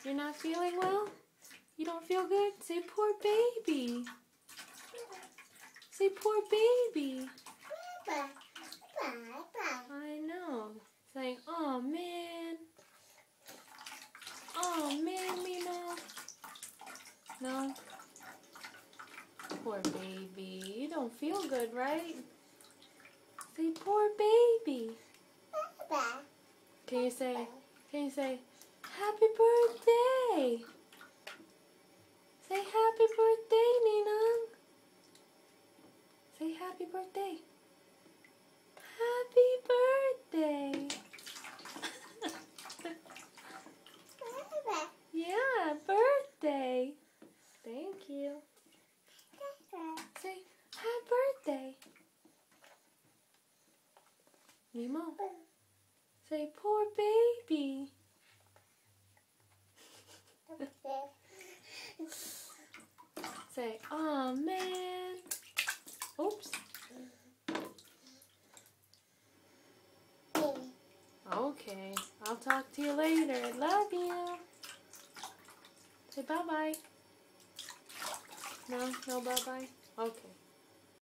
You're not feeling well? You don't feel good? Say poor baby. Say poor baby. I know. Saying, oh man. Oh man, Mima. No? Poor baby. You don't feel good, right? Say poor baby. Can you say happy birthday? Say happy birthday, Ninang. Say happy birthday. Happy birthday. Yeah, birthday. Thank you. Say happy birthday. Nemo. Say poor baby. Say, oh man. Oops. Okay, I'll talk to you later. Love you. Say bye-bye. No bye-bye? Okay.